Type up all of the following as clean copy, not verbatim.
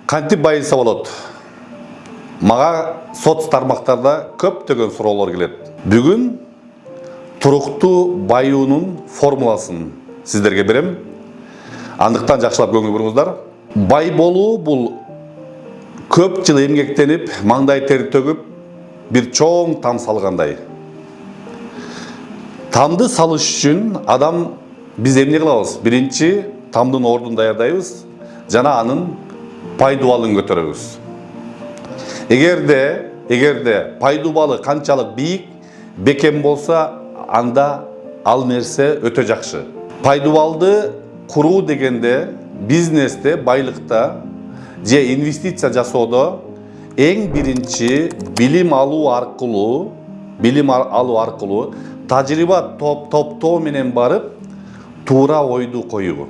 Кантип байыса болот? Мага соц тармактарда көптөгөн суроолор келет. Бүгүн туруктуу байуунун формуласын сиздерге берем. Андыктан жакшылап көңүл буруңуздар. Бай болуу бул көп жыл эмгектенип, маңдай тер төгүп, бир чоң там салгандай. Тамды салыш үчүн адам биз эмне кылабыз? Биринчи тамдын ордун даярдайбыз, жана анын пайдубалын көтөрөбүз. Эгерде пайдубалы канчалык бийик, бекем болса, анда ал нерсе өтө жакшы. Пайдубалды куруу дегенде бизнесте, байлыкта же инвестиция жасоодо эң биринчи билим алуу аркылуу, тажрыйба топтоо менен барып, туура ойду коюу.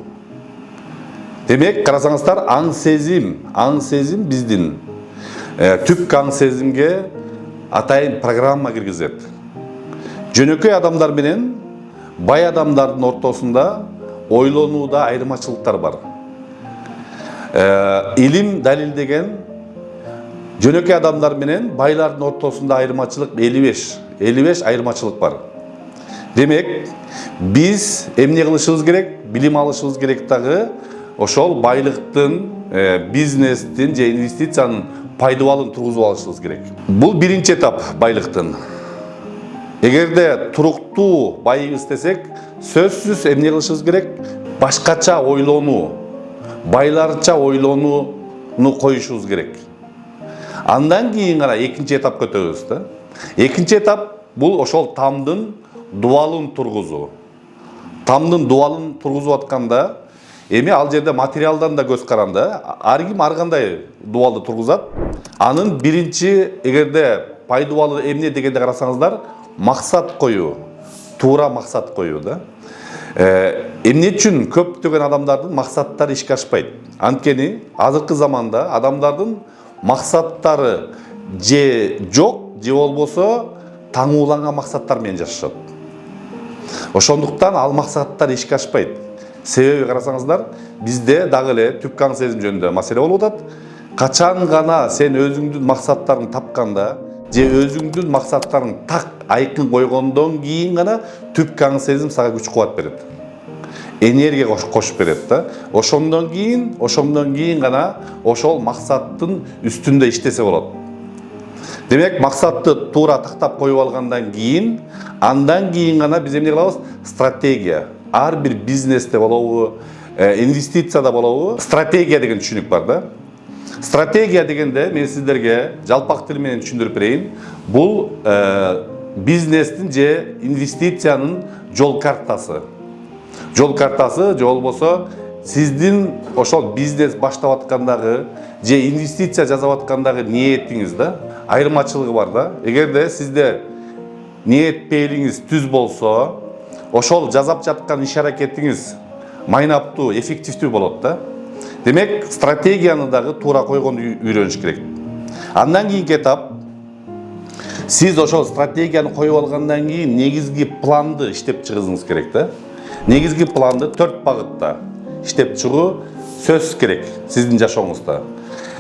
Демек, карасаңыздар, аң сезим биздин түпкү аң сезимге атайын программа киргизет. Жөнөкөй адамдар менен бай адамдардын ортосунда ойлонууда айырмачылыктар бар. Илим далилдеген жөнөкөй адамдар менен байлардын ортосунда айырмачылык 55 айырмачылык бар. Демек, биз эмне кылышыбыз керек? Билим алышыбыз керек дагы ошол байлыктын, бизнестин же инвестициянын пайдубалын тургузуп алышыбыз керек. Бул биринчи этап байлыктын. Эгерде туруктуу байыбыз десек, сөзсүз эмне кылышыбыз керек? Башкача ойлонуу, байларча ойлонууну коюшубуз керек. Андан кийин гана экинчи этапка өтөбүз да. Экинчи этап бул ошол тамдын дубалын тургузуу. Тамдын дубалын тургузуп атканда, эми ал жерде материалдан да көз каранды. Ар ким ар кандай дубалды тургузат. Анын биринчи, эгерде пайдубалы эмне дегенде карасаңыздар, максат коюу, туура максат коюу да. Эмне үчүн көптөгөн адамдардын максаттары ишке ашпайт? Анткени азыркы заманда адамдардын максаттары же жок, же болбосо таңууланган максаттар менен жашашат. Ошондуктан ал максаттар ишке ашпайт. Себеби карасаңыздар, бизде дагы эле түпкү аң сезим жөнүндө маселе болуп атат. Качан гана сен өзүңдүн максаттарыңды тапканда, же өзүңдүн максаттарың так айкын койгондон кийин гана түпкү аң сезим сага күч кубат берет. Энергия кошуп берет да. Ошондон кийин гана ошол максаттын үстүндө иштесе болот. Демек, максатты туура тактап коюп алгандан кийин, андан кийин гана биз эмне кылабыз? Стратегия. Ар бир бизнесте болобу, инвестицияда болобу, стратегия деген түшүнүк бар да. Стратегия дегенде мен сиздерге жалпак тил менен түшүндүрүп берейин. Бул бизнестин же инвестициянын жол картасы. Жол картасы же болбосо сиздин ошол бизнес баштап аткандагы же инвестиция жасап аткандагы ниетиңиз да. Айырмачылыгы бар да. Эгерде сизде ниет пейлиңиз түз болсо, ошол жасап жаткан иш аракетиңиз майнаптуу, эффективдүү болот да. Демек, стратегияны дагы туура койгонду үйрөнүш керек. Андан кийинки этап, сиз ошол стратегияны коюп алгандан кийин негизги планды иштеп чыгышыңыз керек да. Негизги планды 4 багытта иштеп чыгуу сөзсүз керек сиздин жашооңузда.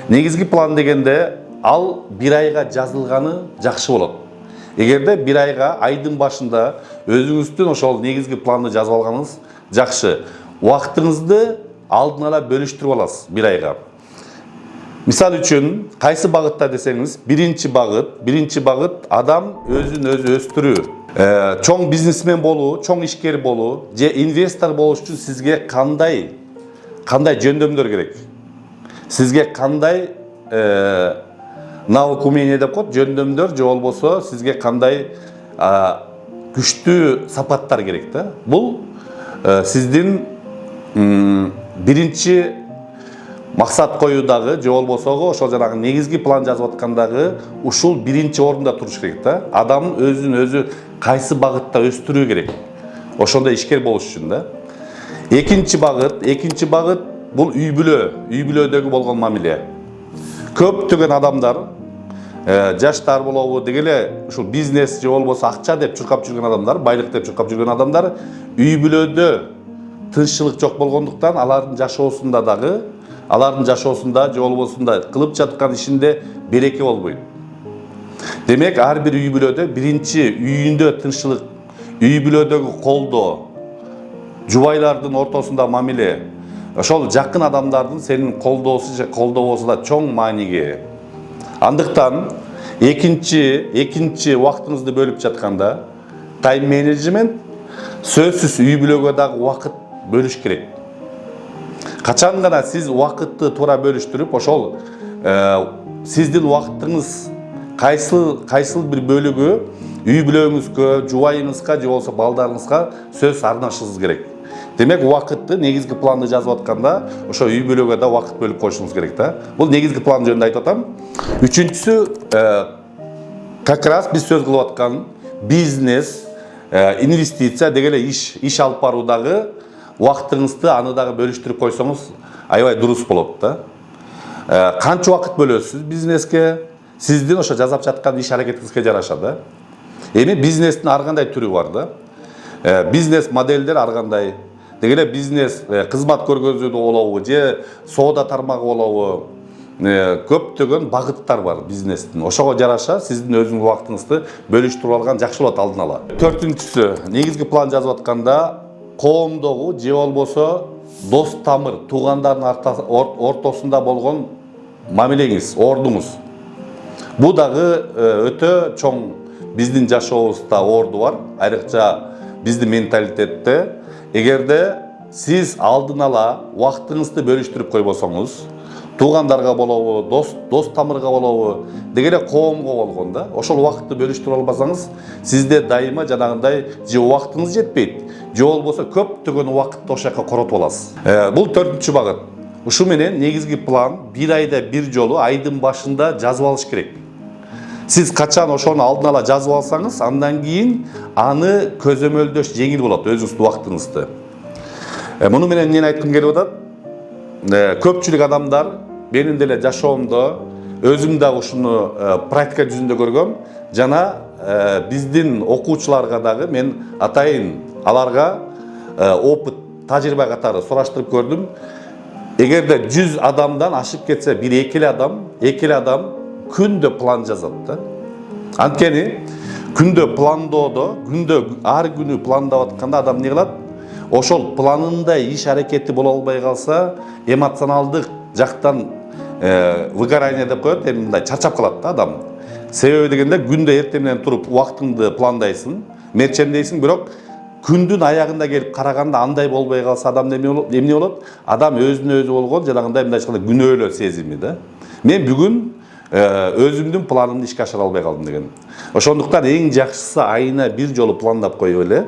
Негизги план дегенде ал 1 айга жазылганы жакшы болот. Эгерде 1 айга айдын башында өзүңүздүн ошол негизги планды жазып алганыңыз жакшы. Убактыңызды алдын ала бөлүштүрүп аласыз 1 айга. Мисал үчүн, кайсы багытта десеңиз, биринчи багыт адам өзүн өзү өстүрүү. Чоң бизнесмен болуу, чоң ишкер болуу, же инвестор болуш үчүн сизге кандай жөндөмдөр керек? Сизге кандай навык умение деп коет, жөндөмдөр же болбосо сизге кандай күчтүү сапаттар керек да. Бул сиздин биринчи максат коюудагы же болбосо ошол жанагы негизги план жазып аткандагы ушул биринчи орунда туруш керек да. Адам өзүн өзү кайсы багытта өстүрүү керек? Ошондой ишкер болуш үчүн да. Экинчи багыт бул үй бүлөдөгү болгон мамиле. Көптөгөн адамдар, жаштар болобу, дегеле ушул бизнес же болбосо акча деп чуркап жүргөн адамдар, байлык деп чуркап жүргөн адамдар үй бүлөдө тынччылык жок болгондуктан алардын жашоосунда дагы алардын жашоосунда же болбосунда кылып жаткан ишинде береке болбойт. Демек ар бир үй бүлөдө биринчи үйүндө тынччылык, үй бүлөдөгү колдоо, жубайлардын ортосунда мамиле, ошол жакын адамдардын сенин колдоосу да чоң мааниге ээ. Андыктан экинчи убактыңызды бөлүп жатканда тайм менеджмент сөзсүз үй бүлөгө дагы убакыт бөлүш керек. Качан гана сиз убакытты туура бөлүштүрүп, ошол сиздин убактыңыз кайсыл бир бөлүгү үй бүлөңүзгө, жубайыңызга же болбосо балдарыңызга сөз арнашыңыз керек. Демек убакытты негизги планды жазып атканда ошо үй бүлөгө да убакыт бөлүп коюшуңуз керек да. Бул негизги план жөнүндө айтып атам. Үчүнчүсү как раз биз сөз кылып аткан бизнес, инвестиция деги эле иш алып баруудагы убактыңызды аны дагы бөлүштүрүп койсоңуз аябай дурус болот да. Канча убакыт бөлөсүз бизнеске, сиздин ошо жасап жаткан иш аракетиңизге жараша да. Эми бизнестин ар кандай түрү бар да. Бизнес модельдер ар кандай. Деги эле бизнес кызмат көргөзүүдө болобу же соода тармагы болобу, көптөгөн багыттар бар бизнестин. Ошого жараша сиздин өзүңүз убактыңызды бөлүштүрүп алган жакшы болот алдын ала. Төртүнчүсү, негизги план жазып атканда коомдогу же болбосо дос тамыр, туугандардын ортосунда болгон мамилеңиз, ордуңуз. Бул дагы өтө чоң биздин жашообузда орду бар, айрыкча биздин менталитетте. Эгерде сиз алдын ала убактыңызды бөлүштүрүп койбосоңуз, туугандарга болобу, дос тамырга болобу, деги эле коомго болгон да, ошол убакытты бөлүштүрүп албасаңыз, сизде дайыма жанагындай же убактыңыз жетпейт, же болбосо көптөгөн убакытты ошол жака коротуп аласыз. Бул төртүнчү багыт. Ушу менен негизги план бир айда бир жолу айдын башында жазып алыш керек. Сиз качан ошону алдын ала жазып алсаңыз, андан кийин аны көзөмөлдөш жеңил болот өзүңүздүн убактыңызды. Муну менен эмнени айткым келип атат? Көпчүлүк адамдар менин деле жашоомдо өзүм дагы ушуну практика жүзүндө көргөм. Жана биздин окуучуларга дагы мен атайын аларга опыт, тажрыйба катары сураштырып көрдүм. Эгерде 100 адамдан ашып кетсе, бир эки эле адам күндө план жазат да. Анткени күндө пландоодо, ар күнү пландап атканда адам эмне кылат? Ошол планындай иш аракети боло албай калса, эмоционалдык жактан выгорание деп коет, мындай чарчап калат да адам. Себеби дегенде күндө эртең менен туруп убактыңды пландайсың, мерчемдейсиң, бирок күндүн аягында келип караганда андай болбой калса адам эмне болот? Адам өзүнө өзү болгон жанагындай мындай айтканда күнөөлөө сезими да. Мен бүгүн өзүмдүн планымды ишке ашыра албай калдым деген. Ошондуктан эң жакшысы айына бир жолу пландап коюп эле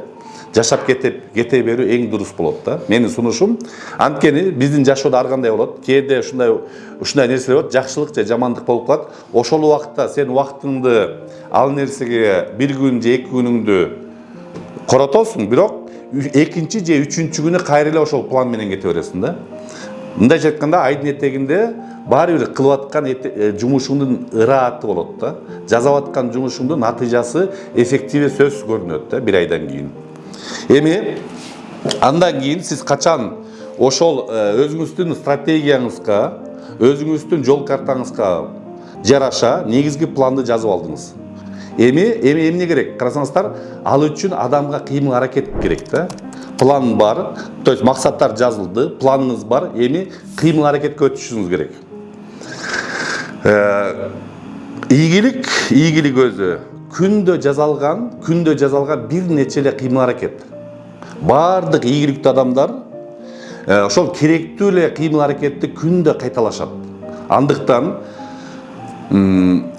жашап кете берүү эң дурус болот да. Менин сунушум. Анткени биздин жашоодо ар кандай болот. Кээде ушундай нерселер болот, жакшылык же жамандык болуп калат. Ошол убакытта сен убактыңды ал нерсеге бир күн же эки күнүңдү коротосуң, бирок экинчи же үчүнчү күнү кайра эле ошол план менен кете бересиң да. Мындайча айтканда айдын этегинде баары бир кылып аткан жумушуңдун ырааты болот да. Жасап аткан жумушуңдун натыйжасы, эффективи сөзсүз көрүнөт да бир айдан кийин. Эми андан кийин сиз качан ошол өзүңүздүн стратегияңызга, өзүңүздүн жол картаңызга жараша негизги планды жазып алдыңыз. Эми эмне керек? Карасаңыздар, ал үчүн адамга кыймыл аракет керек да. План бар, то есть максаттар жазылды, планыңыз бар, эми кыймыл аракетке өтүшүңүз керек. Ийгилик өзү күндө жазалган бир нече эле кыймыл аракет. Бардык ийгиликтүү адамдар ошол керектүү эле кыймыл аракетти күндө кайталашат. Андыктан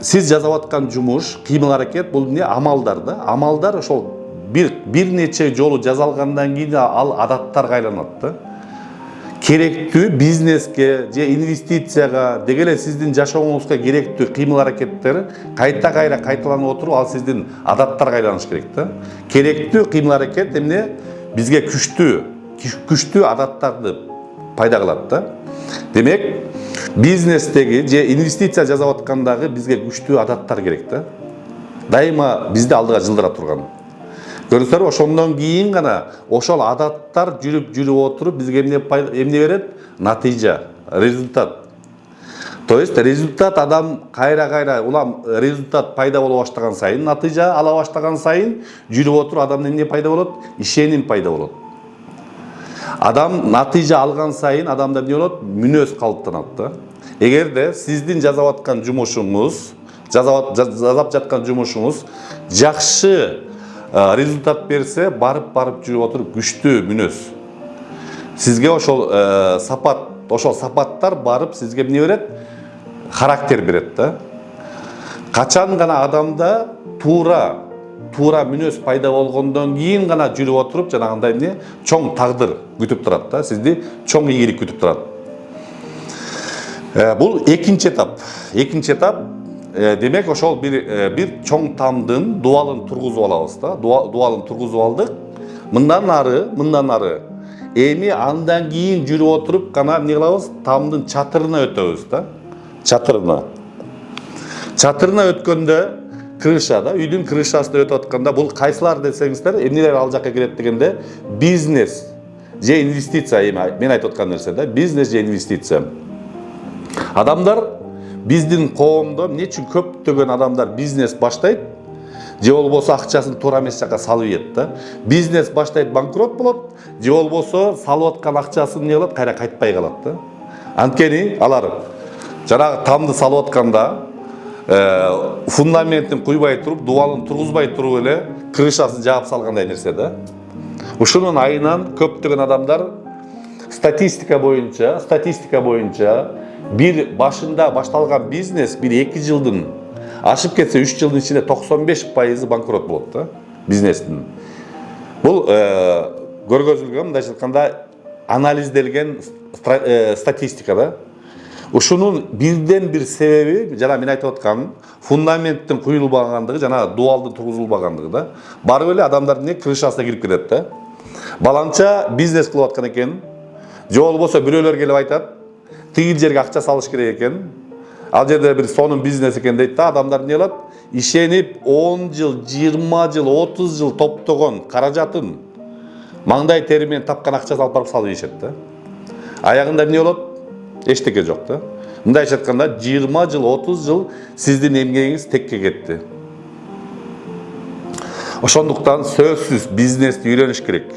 сиз жасап аткан жумуш, кыймыл аракет бул эмне? Амалдар да. Амалдар ошол бир нече жолу жасалгандан кийин ал адаттарга айланат да. Керектүү бизнеске же инвестицияга, деги эле сиздин жашооңузга керектүү кыймыл аракеттер кайра кайталанып отуруп, ал сиздин адаттарга айланыш керек да. Керектүү кыймыл аракет эмне? Бизге күчтүү адаттарды пайда кылат да. Демек, бизнестеги же инвестиция жасап аткандагы бизге күчтүү адаттар керек да. Дайыма бизди алдыга жылдыра турган. Көрүңүздөр, ошондон кийин гана ошол адаттар жүрүп отуруп бизге эмне берет? Натыйжа. результат. То есть результат адам кайра улам результат пайда боло баштаган сайын, натыйжа ала баштаган сайын жүрүп отуруп адамда эмне пайда болот? Ишеним пайда болот. Адам натыйжа алган сайын адамда эмне болот? Мүнөз калыптанат да. Эгерде сиздин жасап аткан жумушуңуз, жасап жаткан жумушуңуз жакшы результат берсе, барып жүрүп отуруп күчтүү мүнөз. Сизге ошол сапаттар барып сизге эмне берет? Характер берет да. Качан гана адамда туура мүнөз пайда болгондон кийин гана жүрүп отуруп жанагындай эмне чоң тагдыр күтүп турат да, сизди чоң ийгилик күтүп турат. Бул экинчи этап. Демек ошол бир чоң тамдын дуалын тургузуп алабыз да. Дуалын тургузуп алдык. Мындан ары эми андан кийин жүрүп отуруп гана эмне кылабыз? Тамдын чатырына өтөбүз да. Чатырына өткөндө крышада, үйдүн крышасында өтүп атканда бул кайсылар десеңиздер, эмнелер ал жакка кирет дегенде, бизнес же инвестиция, мен айтып аткан нерсе да, бизнес же инвестиция. Адамдар биздин коомдо эмне үчүн көптөгөн адамдар бизнес баштайт, же болбосо акчасын туура эмес жакка салып ийет да. Бизнес баштайт, банкрот болот, же болбосо салып аткан акчасын эмне кылат? Кайра кайтпай калат да. Анткени алар жанагы тамды салып атканда фундаментин куйбай туруп, дуалын тургузбай туруп эле крышасын жаап салгандай нерсе да. Ушунун айынан көптөгөн адамдар статистика боюнча бир башында башталган бизнес бир 2 жылдын ашып кетсе 3 жылдын ичинде 95% банкрот болот да бизнестин. Бул көргөзүлгөн, мындайча айтканда анализделген статистика да. Ушунун бирден бир себеби жана мен айтып аткан фундаменттин куюлбагандыгы, жана дуалдын тургузулбагандыгы да. Барып эле адамдар эмне крышасына кирип кетет да. Баланча бизнес кылып аткан экен. Же болбосо бирөөлөр келип айтат, тигил жерге акча салыш керек экен. Ал жерде бир сонун бизнес экен дейт да. Адамдар эмне кылат? Ишенип 10 жыл, 20 жыл, 30 жыл топтогон каражатын маңдай тери менен тапкан акчасын алып барып салып ийишет да. Аягында эмне болот? Эчтеке жок да. Мындайча айтканда 20 жыл, 30 жыл сиздин эмгегиңиз текке кетти. Ошондуктан сөзсүз бизнести үйрөнүш керек.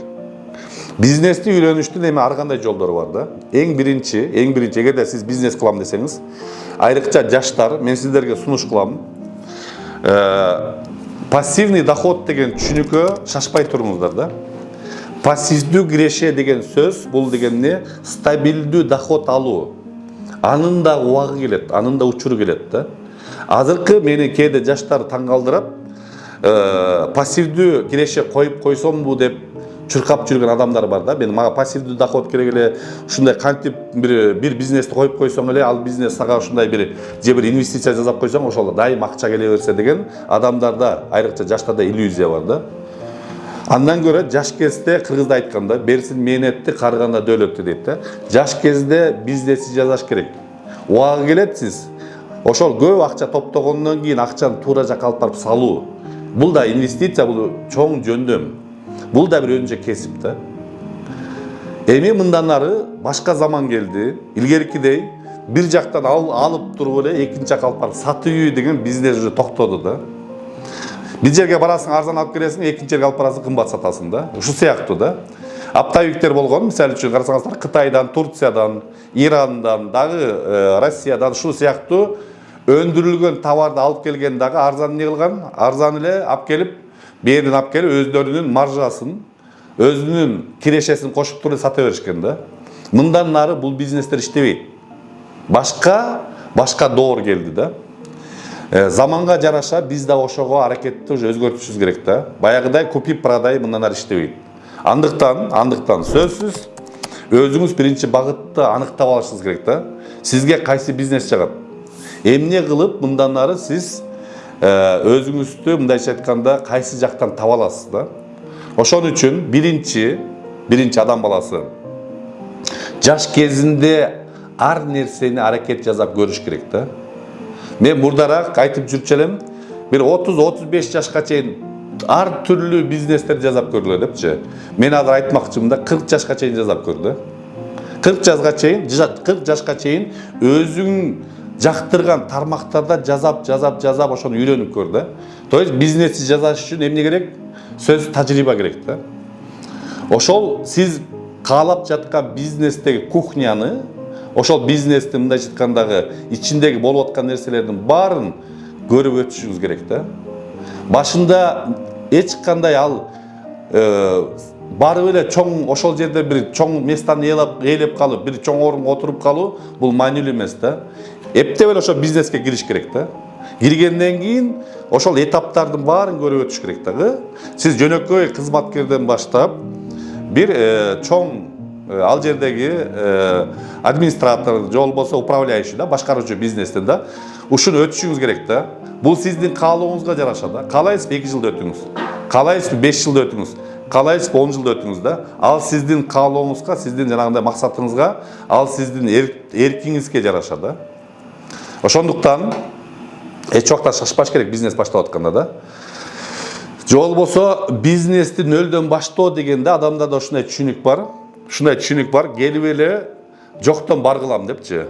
Бизнести үйрөнүштүн эми ар кандай жолдору бар да. Эң биринчи, эгерде сиз бизнес кылам десеңиз, айрыкча жаштар, мен сиздерге сунуш кылам. Пассивный доход деген түшүнүккө шашпай туруңуздар да. Пассивдүү киреше деген сөз, бул деген эмне? Стабилдүү доход алуу. Анын да убагы келет, анын да учуру келет да. Азыркы мени кээде жаштар таң калтырат. Пассивдүү киреше коюп койсомбу деп чуркап жүргөн адамдар бар да. Мага пассивдүү доход керек эле, ушундай кантип бир бизнести коюп койсоң эле, ал бизнес сага ушундай бир инвестиция жасап койсоң, ошол дайым акча келе берсе деген адамдарда, айрыкча жаштарда иллюзия бар да. Андан көрө жаш кезде кыргызда айтканда, берсин мээнетти, карыганда дөөлөттү дейт да. Жаш кезде бизнести жасаш керек. Убагы келет сиз. Ошол көп акча топтогондон кийин акчаны туура жакка алып барып салуу. Бул да инвестиция, бул чоң жөндөм. Бул да бир өзүнчө кесип да. Эми мындан ары башка заман келди. Илгеркидей бир жактан алып туруп эле экинчи жакка алып барып сатуу деген бизнес уже токтоду да. Бир жерге барасың, арзан алып келесиң, экинчи жерге алып барасың, кымбат сатасың да. Ушу сыяктуу да. Оптовиктер болгон, мисалы үчүн карасаңыздар, Кытайдан, Турциядан, Ирандан, дагы Россиядан ушул сыяктуу өндүрүлгөн товарды алып келген дагы арзан эмне кылган? Арзан эле алып келип, берден алып келип өздөрүнүн маржасын, өзүнүн кирешесин кошуп туруп сата беришкен да. Мындан нары бул бизнестер иштебейт. Башка доор келди да. Заманга жараша биз да ошого аракетти уже өзгөртүшүбүз керек да. Баягыдай купи продай мындан ары иштебейт. Андыктан сөзсүз өзүңүз биринчи багытты аныктап алышыңыз керек да. Сизге кайсы бизнес жагат? Эмне кылып мындан ары сиз өзүңүздү мындайча айтканда кайсы жактан таба аласыз да. Ошон үчүн биринчи адам баласы жаш кезинде ар нерсени аракет жасап көрүш керек да. Мен мурдараак айтып жүрчү элем, бир 30-35 жашка чейин ар түрлүү бизнестер жасап көргүлө депчи. Мен азыр айтмакчымын да 40 жашка чейин жасап көр да. 40 жашка чейин өзүң жактырган тармактарда жазап ошону үйрөнүп көр да. То есть бизнести жасаш үчүн эмне керек? Сөз тажрыйба керек да. Ошол сиз каалап жаткан бизнестеги кухняны, ошол бизнестин мындайча айткандагы ичиндеги болуп аткан нерселердин баарын көрүп өтүшүңүз керек да. Башында эч кандай ал барып эле чоң ошол жерде бир чоң местаны ээлеп калып, бир чоң орунга отуруп калуу бул маанилүү эмес да. Эптеп эле ошол бизнеске кириш керек да. Киргенден кийин ошол этаптардын баарын көрүп өтүш керек да. Сиз жөнөкөй кызматкерден баштап бир чоң ал жердеги администратор же болбосо управляющий да, башкаруучу бизнестен да ушуну өтүшүңүз керек да. Бул сиздин каалооңузга жараша да. Каалайсызбы 2 жылда өтүңүз, каалайсызбы 5 жылда өтүңүз, каалайсызбы 10 жылда өтүңүз да. Ал сиздин каалооңузга, сиздин жанагындай максатыңызга, ал сиздин эркиңизге жараша да. Ошондуктан эч убакта шашпаш керек бизнес баштап атканда да. Же болбосо бизнести нөлдөн баштоо дегенде адамдарда ушундай түшүнүк бар. Келип эле жоктон бар кылам депчи.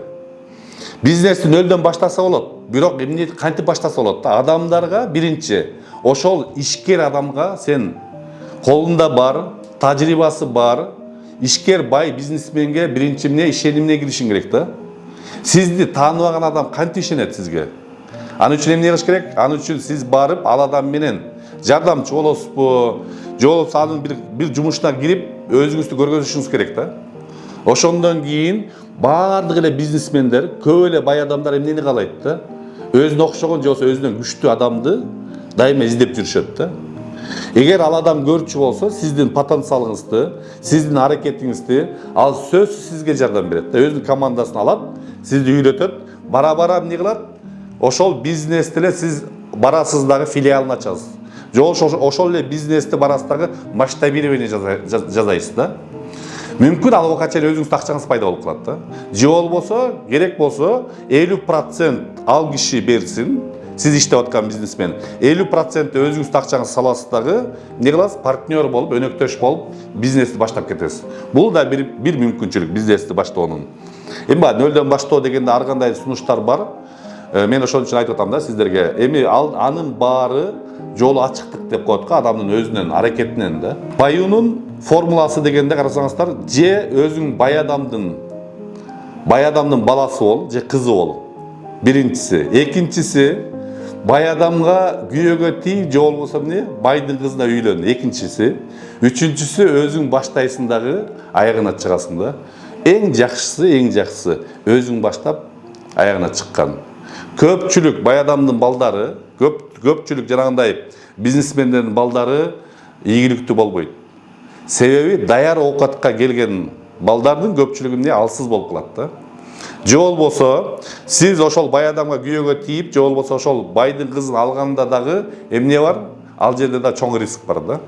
Бизнести нөлдөн баштаса болот. Бирок эмне кантип баштаса болот да? Адамдарга биринчи ошол ишкер адамга сен колунда бар, тажрыйбасы бар, ишкер бай бизнесменге биринчи эмне ишенимне киришиң керек да. Сизди тааныбаган адам кантип ишенет сизге? Аны үчүн эмне кылыш керек? Аны үчүн сиз барып ал адам менен жардамчы болосузбу, же болбосо анын бир жумушуна кирип өзүңүздү көргөзүшүңүз керек да. Ошондон кийин баардык эле бизнесмендер, көп эле бай адамдар эмнени каалайт да? Өзүнө окшогон же болбосо өзүнөн күчтүү адамды дайыма издеп жүрүшөт да. Эгер ал адам көрчү болсо, сиздин потенциалыңызды, сиздин аракетиңизди, ал сөзсүз сизге жардам берет да. Өзүнүн командасын алат, сизди үйрөтөт, бара эмне кылат? Ошол бизнести эле сиз барасыз дагы филиалын ачасыз. Же ошол эле бизнести барасыз дагы масштабирование жасайсыз да. Мүмкүн ал убакка чейин өзүңүздүн акчаңыз пайда болуп калат да. Же болбосо, керек болсо 50% ал киши берсин, сиз иштеп аткан бизнесмен. 50% өзүңүздүн акчаңызды саласыз дагы, эмне кыласыз? Партнер болуп, өнөктөш болуп, бизнести баштап кетесиз. Бул да бир мүмкүнчүлүк бизнести баштоонун. Эми нөлдөн баштоо дегенде ар кандай сунуштар бар. Мен ошон үчүн айтып атам да сиздерге. Эми анын баары жолу ачыктык деп коет го, адамдын өзүнүн аракетинен да. Баюунун формуласы дегенде карасаңыздар, же өзүң бай адамдын баласы бол, же кызы бол. Биринчиси, экинчиси бай адамга күйөөгө тийип, же болбосо эмне, байдын кызына үйлөн. Экинчиси, үчүнчүсү өзүң баштайсың дагы аягына чыгасың да. Эң жакшысы өзүң баштап аягына чыккан. Көпчүлүк бай адамдын балдары, көпчүлүк жанагындай бизнесмендердин балдары ийгиликтүү болбойт. Себеби даяр оокатка келген балдардын көпчүлүгү эмне, алсыз болуп калат да. Же болбосо сиз ошол бай адамга күйөөгө тийип, же болбосо ошол байдын кызын алганда дагы эмне бар? Ал жерде да чоң риск бар да.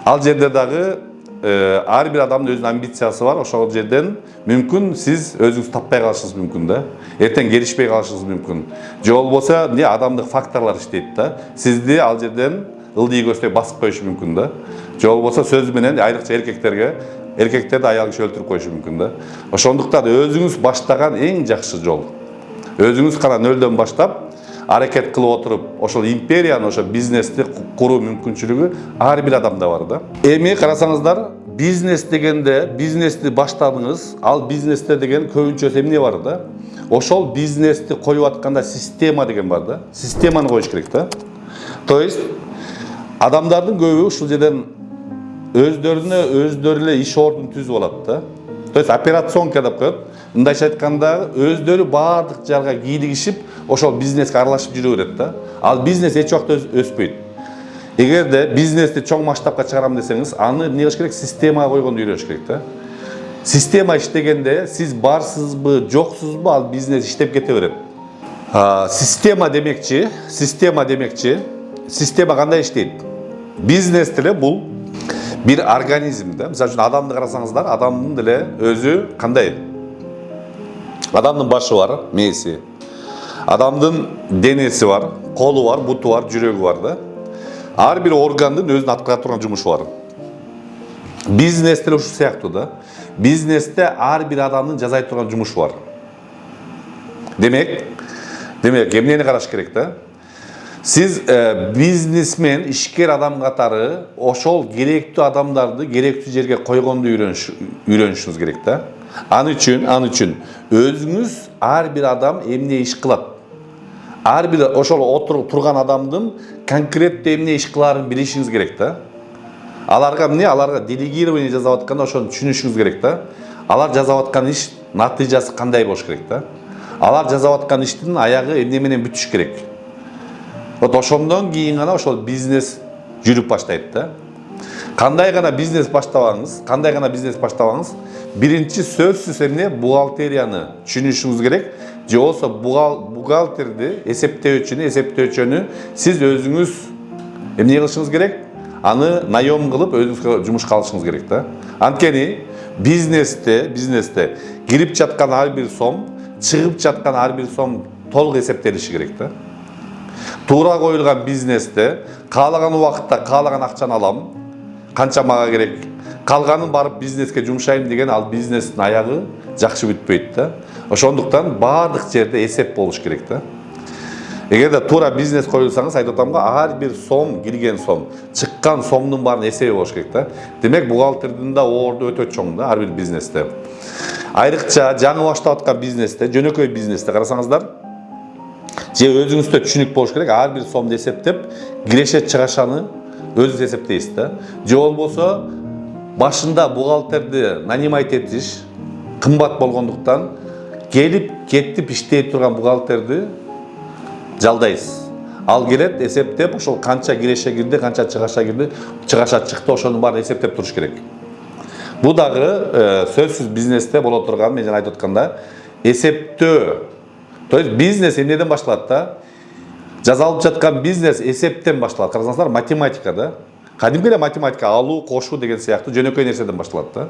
Ал жерде дагы ар бир адамдын өзүнүн амбициясы бар. Ошол жерден мүмкүн сиз өзүңүз таппай калышыңыз мүмкүн да. Эртең келишпей калышыңыз мүмкүн. Же болбосо эмне, адамдык факторлор иштейт да. Сизди ал жерден ылдый көздөй басып коюшу мүмкүн да. Же болбосо сөз менен айрыкча эркектерди аял киши өлтүрүп коюшу мүмкүн да. Ошондуктан өзүңүз баштаган эң жакшы жол. Өзүңүз кана нөлдөн баштап аракет кылып отуруп, ошол империяны, ошол бизнести куруу мүмкүнчүлүгү ар бир адамда бар да. Эми карасаңыздар, бизнес дегенде, бизнести баштадыңыз, ал бизнесте деген көбүнчөсү эмне бар да? Ошол бизнести коюп атканда система деген бар да. Системаны коюш керек да. То есть адамдардын көбү ушул жерден өздөрү эле иш ордун түзүп алат да. То есть операционка деп коет. Мындайча айтканда, өздөрү баардык жарга кийлигишип, ошол бизнеске аралашып жүрө берет да. Ал бизнес эч убакта өспөйт. Эгерде бизнести чоң масштабка чыгарам десеңиз, аны эмне кылыш керек? Системага койгонду үйрөнүш керек да. Система иштегенде сиз барсызбы, жоксузбу, ал бизнес иштеп кете берет. Система демекчи, система кандай иштейт? Бизнес деле бул бир организм да. Мисалы үчүн адамды карасаңыздар, адамдын деле өзү кандай? Адамдын башы бар, мээси. Адамдын денеси бар, колу бар, буту бар, жүрөгү бар да. Ар бир органдын өзүнүн аткара турган жумушу бар. Бизнес деле ушул сыяктуу да. Бизнесте ар бир адамдын жасай турган жумушу бар. Демек эмнени караш керек да? Сиз бизнесмен, ишкер адам катары ошол керектүү адамдарды керектүү жерге койгонду үйрөнүшүңүз керек да. Аны үчүн өзүңүз ар бир адам эмне иш кылат? Ар бир ошол отуруп турган адамдын конкреттүү эмне иш кылаарын билишиңиз керек да. Аларга делегирование жасап атканда ошону түшүнүшүңүз керек да. Алар жасап аткан иш натыйжасы кандай болуш керек да. Алар жасап аткан иштин аягы эмне менен бүтүш керек. Вот ошондон кийин гана ошол бизнес жүрүп баштайт да. Кандай гана бизнес баштабаңыз, биринчи сөзсүз эмне бухгалтерияны түшүнүшүңүз керек. Же болбосо бухгалтерди, эсептөөчүнү сиз өзүңүз эмне кылышыңыз керек? Аны наем кылып өзүңүзгө жумушка алышыңыз керек да. Анткени бизнесте кирип жаткан ар бир сом, чыгып жаткан ар бир сом толук эсептелиши керек да. Туура коюлган бизнесте каалаган убакытта каалаган акчаны алам, канча мага керек, калганын барып бизнеске жумшайм деген ал бизнестин аягы жакшы бүтпөйт да. Ошондуктан баардык жерде эсеп болуш керек да. Эгерде туура бизнес коюлсаңыз, айтып атам го, ар бир сом, кирген сом, чыккан сомдун баарын эсеби болуш керек да. Демек бухгалтердин да орду өтө чоң да ар бир бизнесте. Айрыкча жаңы баштап аткан бизнесте, жөнөкөй бизнесте карасаңыздар, же өзүңүздө түшүнүк болуш керек, ар бир сомду эсептеп, киреше чыгашаны өзүңүз эсептейсиз да. Же болбосо башында бухгалтерди нанимать этиш кымбат болгондуктан келип кетип иштей турган бухгалтерди жалдайсыз. Ал келет, эсептеп, ошол канча киреше кирди, канча чыгаша чыкты, ошонун баарын эсептеп туруш керек. Бул дагы сөзсүз бизнесте боло турган, мен жана айтып атканда, эсептөө. То есть бизнес эмнеден башталат да? Жасалып жаткан бизнес эсептен башталат. Карасаңыздар, математика да. Кадимки эле математика, алуу, кошуу деген сыяктуу жөнөкөй нерседен башталат да.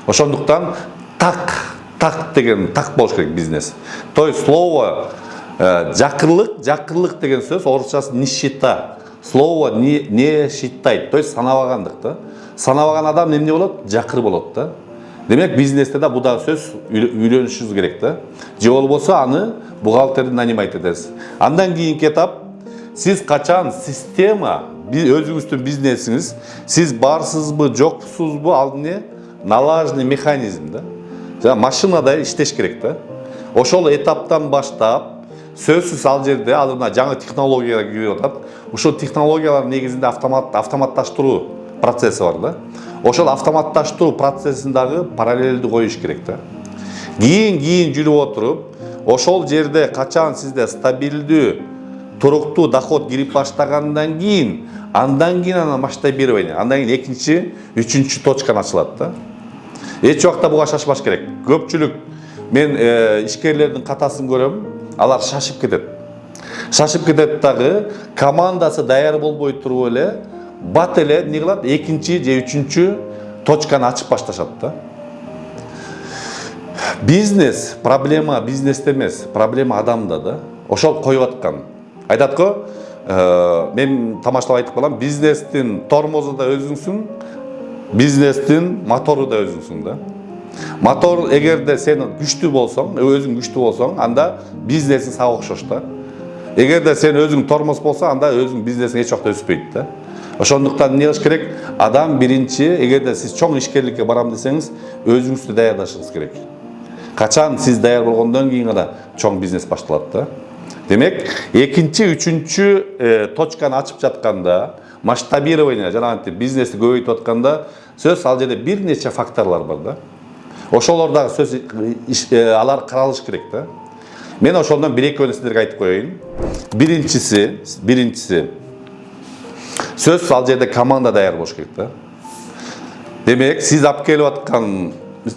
Ошондуктан так деген так болуш керек бизнес. То есть слово жакырлык деген сөз орусчасы нищета. Слово не считать, то есть санабагандык да. Санабаган адам эмне болот? Жакыр болот да. Демек бизнесте да бул да сөз үйрөнүшүңүз керек да. Же болбосо аны бухгалтерди нанимать этесиз. Андан кийинки этап, сиз качан система, өзүңүздүн бизнесиңиз, сиз барсызбы, жоксузбу, ал эмне? Налажный механизм да. Жана машинадай иштеш керек да. Ошол этаптан баштап сөзсүз ал жерде алына жаңы технологиялар кирип атат. Ушул технологиялар негизинде автоматташтыруу процесси бар да. Ошол автоматташтыруу процессин дагы параллелдүү коюш керек да. Кийин жүрүп отуруп, ошол жерде качан сизде стабилдүү, туруктуу доход кирип баштагандан кийин, андан кийин масштабирование, андан кийин экинчи, үчүнчү точканы ачылат да. Эч убакта буга шашпаш керек. Көпчүлүк мен ишкерлердин катасын көрөм, алар шашып кетет. Шашып кетет дагы, командасы даяр болбой туруп эле, бат эле эмне кылат? Экинчи же үчүнчү точканы ачып башташат да. Бизнес проблема бизнесте эмес, проблема адамда да. Ошол коюп аткан. Айтат го, мен тамашалап айтып калам, бизнестин тормозу да өзүңсүң, бизнестин мотору да өзүңсүң да. Мотор эгерде сен күчтүү болсоң, өзүң күчтүү болсоң, анда бизнесиң сага окшош да. Эгерде сен өзүң тормоз болсоң, анда өзүң бизнесиң эч убакта өспөйт да. Ошондуктан эмне кылыш керек? Адам биринчи, эгерде сиз чоң ишкерликке барам десеңиз, өзүңүздү даярдашыңыз керек. Качан сиз даяр болгондон кийин гана чоң бизнес башталат да. Демек, экинчи, үчүнчү точканы ачып жатканда, масштабирование, жана бизнести көбөйтүп атканда, сөз ал жерде бир нече факторлор бар да. Ошолор дагы сөз алар каралыш керек да. Мен ошондон бир-экөөнү сиздерге айтып коеюн. Биринчиси сөз ал жерде команда даяр болуш керек да. Демек, сиз алып келип аткан,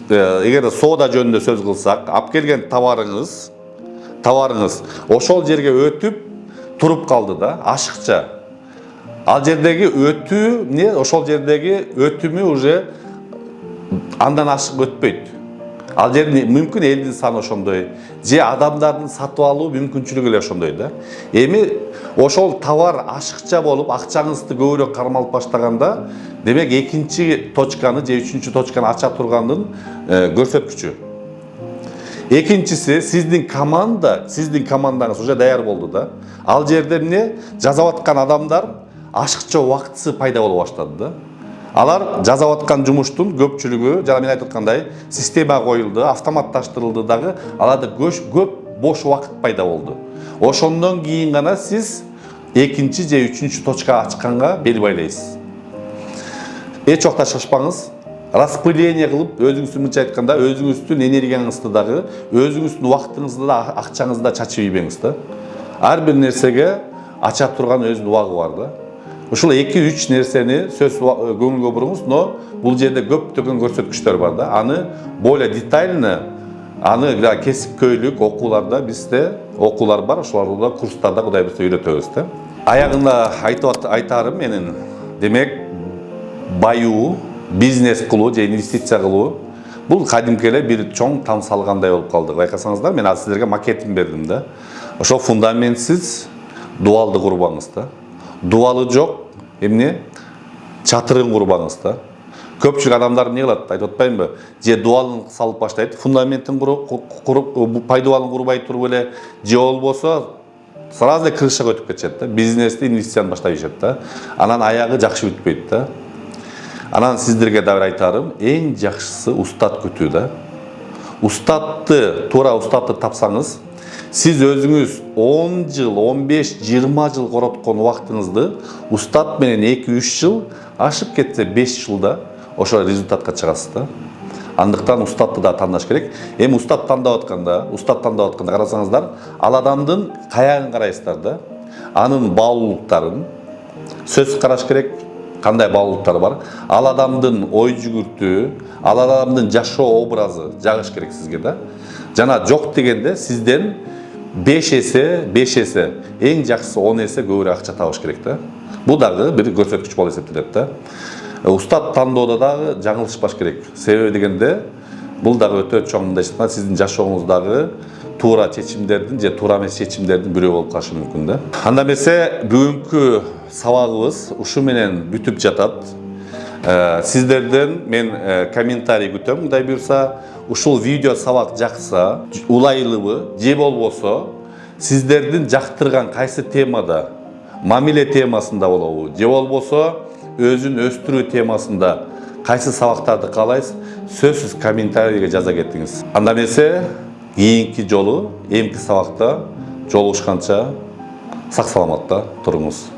эгерде соода жөнүндө сөз кылсак, алып келген товарыңыз ошол жерге өтүп туруп калды да, ашыкча. Ал жердеги ошол жердеги өтүмү уже андан ашык өтпөйт. Ал жерде мүмкүн элдин саны ошондой, же адамдардын сатып алуу мүмкүнчүлүгү эле ошондой да. Эми ошол товар ашыкча болуп, акчаңызды көбүрөөк кармалып баштаганда, демек экинчи точканы же үчүнчү точканы ача тургандын көрсөткүчү. Экинчиси, сиздин командаңыз уже даяр болду да. Ал жерде эмне жазап аткан адамдар ашыкча убактысы пайда боло баштады да. Алар жазап аткан жумуштун көпчүлүгү, жана мен айтып аткандай, система коюлду, автоматташтырылды дагы, аларда көп бош убакыт пайда болду. Ошондон кийин гана сиз экинчи же үчүнчү точка ачканга бел байлайсыз. Эч убакта шашпаңыз. Распыление кылып, өзүңүздүн мынча айтканда, өзүңүздүн энергияңызды дагы, өзүңүздүн убактыңызды да, акчаңызды да чачып ийбеңиз да. Ар бир нерсеге ача турган өзүнүн убагы бар да. Ушул 2-3 нерсени сөз көңүлгө буруңуз, но бул жерде көптөгөн көрсөткүчтөр бар да. Аны более детально, аны кесипкөйлүк окууларда бизде окуулар бар, ошоларда курстарда Кудай буйрса үйрөтөбүз да. Аягында айтарым менин, демек баюу, бизнес кылуу же инвестиция кылуу бул кадимки эле бир чоң там салгандай болуп калды. Байкасаңыздар, мен азыр силерге макетин бердим да. Ошо фундаментсиз дуалды курбаңыз да. Дуалы жок, эмне? Чатырын курбаңыз да. Көпчүлүк адамдар эмне кылат? Айтып атпаймынбы? Же дуалын салып баштайт, фундаментин куруп, пайдубалын курбай туруп эле, же болбосо сразу эле крышага өтүп кетишет да. Бизнести, инвестицияны баштап ийишет да. Анан аягы жакшы бүтпөйт да. Анан сиздерге да айтарым, эң жакшысы устат күтүү да. Туура устатты тапсаңыз, сиз өзүңүз 10 жыл, 15, 20 жыл короткон убактыңызды устат менен 2-3 жыл, ашып кетсе 5 жылда ошо результатка чыгасыз да. Андыктан устатты да тандаш керек. Эми устат тандап атканда карасаңыздар, ал адамдын каягын карайсыздар да. Анын баалуулуктарын сөз караш керек. Кандай баалуулуктары бар? Ал адамдын ой жүгүртүү, ал адамдын жашоо образы жагыш керек сизге да. Жана жок дегенде сизден 5 эсе, эң жакшысы 10 эсе көбүрөөк акча табыш керек да. Бул дагы бир көрсөткүч болуп эсептелет да. Устат тандоодо дагы жаңылышпаш керек. Себеби дегенде бул дагы өтө чоң мындайча сиздин жашооңуздагы туура чечимдердин же туура эмес чечимдердин бирөө болуп калышы мүмкүн да. Анда эмесе бүгүнкү сабагыбыз ушу менен бүтүп жатат. Сиздерден мен комментарий күтөм. Кудай буйрса, ушул видео сабак жакса, улайлыбы же болбосо сиздердин жактырган кайсы темада, мамиле темасында болобу, же болбосо өзүн өстүрүү темасында кайсы сабактарды каалайсыз, сөзсүз комментарийге жаза кетиңиз. Анда эмесе кийинки жолу, эмки сабакта жолугушканча сак саламатта туруңуз.